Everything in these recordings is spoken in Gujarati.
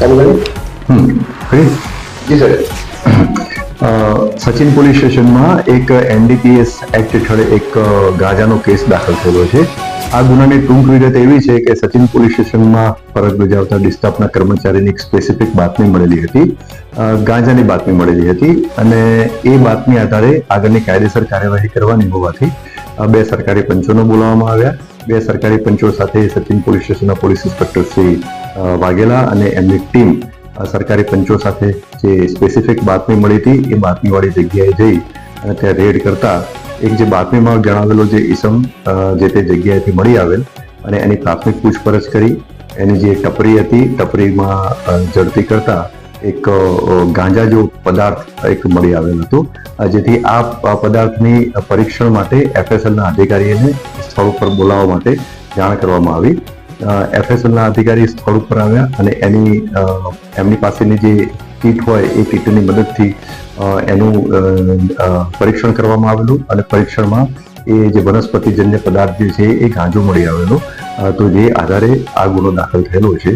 ચાલુ કરી જી સર. સચિન પોલીસ સ્ટેશનમાં એક એનડીપીએસ એક્ટ હેઠળ એક ગાંજાનો કેસ દાખલ થયેલો છે. આ ગુનાની ટૂંક વિગત એવી છે કે સચિન પોલીસ સ્ટેશનમાં ફરજ બજાવતા ડિસ્ટાફના કર્મચારીની એક સ્પેસિફિક બાતમી મળેલી હતી, ગાંજાની બાતમી મળેલી હતી અને એ બાતમી આધારે આગળની કાયદેસર કાર્યવાહી કરવાની હોવાથી બે સરકારી પંચોને બોલાવવામાં આવ્યા. બે સરકારી પંચો સાથે સચિન પોલીસ સ્ટેશનના પોલીસ ઇન્સ્પેક્ટર શ્રી વાઘેલા અને એમની ટીમ સરકારી પંચો સાથે જે સ્પેસિફિક બાતમી મળી હતી એ બાતમીવાળી જગ્યાએ જઈ અને ત્યાં રેડ કરતા એક જે બાતમીમાં જણાવેલો જે ઈસમ જે તે જગ્યાએથી મળી આવેલ અને એની પ્રાથમિક પૂછપરછ કરી. એની જે ટપરી હતી ટપરીમાં ઝડપી કરતા એક ગાંજા જેવો પદાર્થ એક મળી આવેલ હતો, જેથી આ પદાર્થની પરીક્ષણ માટે એફએસએલના અધિકારીઓને સ્થળ ઉપર બોલાવવા માટે જાણ કરવામાં આવી. એફએસએલના અધિકારી સ્થળ ઉપર આવ્યા અને એમની પાસેની જે કીટ હોય એ કીટની મદદથી એનું પરીક્ષણ કરવામાં આવેલું અને પરીક્ષણમાં એ જે વનસ્પતિજન્ય પદાર્થ જે છે એ ગાંજો મળી આવેલો, તો જે આધારે આ ગુનો દાખલ થયેલો છે.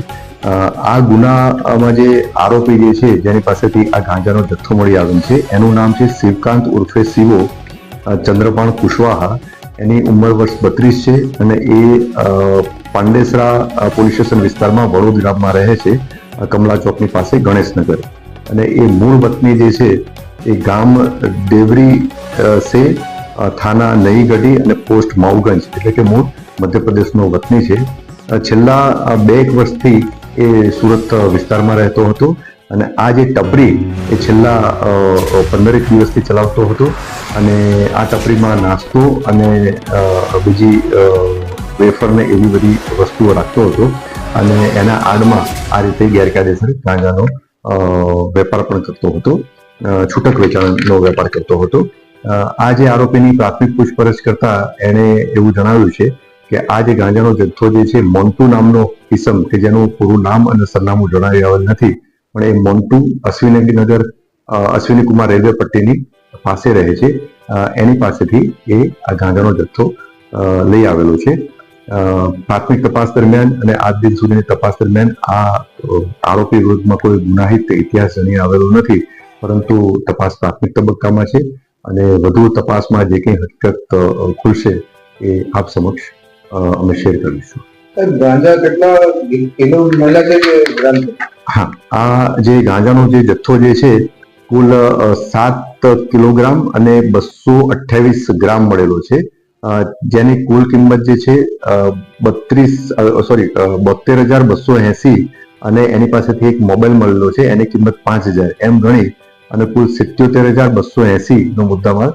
આ ગુનામાં જે આરોપી જે છે જેની પાસેથી આ ગાંજાનો જથ્થો મળી આવેલ છે એનું નામ છે શિવકાંત ઉર્ફે શિવો ચંદ્રપાણ કુશવાહા. એની ઉંમર વર્ષ 32 છે અને એ પાંડેસરા પોલીસ સ્ટેશન વિસ્તારમાં વડોદ ગામમાં રહે છે, કમલા ચોકની પાસે ગણેશનગર. અને એ મૂળ વતની જે છે એ ગામ દેવરી સે, થાના નઈગઢી અને પોસ્ટ માઉગંજ એટલે કે મૂળ મધ્યપ્રદેશનો વતની છે. છેલ્લા 2 વર્ષથી એ સુરત વિસ્તારમાં રહેતો હતો અને આ જે ટપરી એ છેલ્લા 15 દિવસથી ચલાવતો હતો અને આ ટપરીમાં નાસ્તો અને બીજી વેફર ને એવી બધી વસ્તુઓ રાખતો હતો અને એના આડમાં આ રીતે ગેરકાયદેસર ગાંજાનો વેપાર પણ કરતો હતો, છૂટક વેચાણનો વેપાર કરતો હતો. આ જે આરોપીની પ્રાથમિક પૂછપરછ કરતા એણે એવું જણાવ્યું છે કે આ જે ગાંજાનો જથ્થો જે છે મોન્ટુ નામનો કિસમ કે જેનું પૂરું નામ અને સરનામું જણાવી આવેલ નથી, પણ એ મોન્ટુ અશ્વિની કુમાર રેલવે પટ્ટીની પાસે રહે છે, એની પાસેથી એ આ ગાંજાનો જથ્થો લઈ આવેલો છે. પ્રાથમિક તપાસ દરમિયાન અને આજ દિન સુધીની તપાસ દરમિયાન આ આરોપી વિરુદ્ધમાં કોઈ ગુનાહિત ઇતિહાસ જણાઈ આવેલો નથી, પરંતુ તપાસ પ્રાથમિક તબક્કામાં છે અને વધુ તપાસમાં જે કંઈ હકીકત ખુલશે એ આપ સમક્ષ અમે શેર કરીશું. ગાંજા કેટલા કિલો મળ્યા છે કે ગ્રામ? હા, આ જે ગાંજાનો જે જથ્થો જે છે કુલ 7 કિલોગ્રામ અને 228 ગ્રામ મળેલો છે, જેની કુલ કિંમત જે છે 72,280 અને એની પાસેથી એક મોબાઈલ મળેલો છે એની કિંમત 5,000 એમ ગણી અને કુલ 77,280 નો મુદ્દામાલ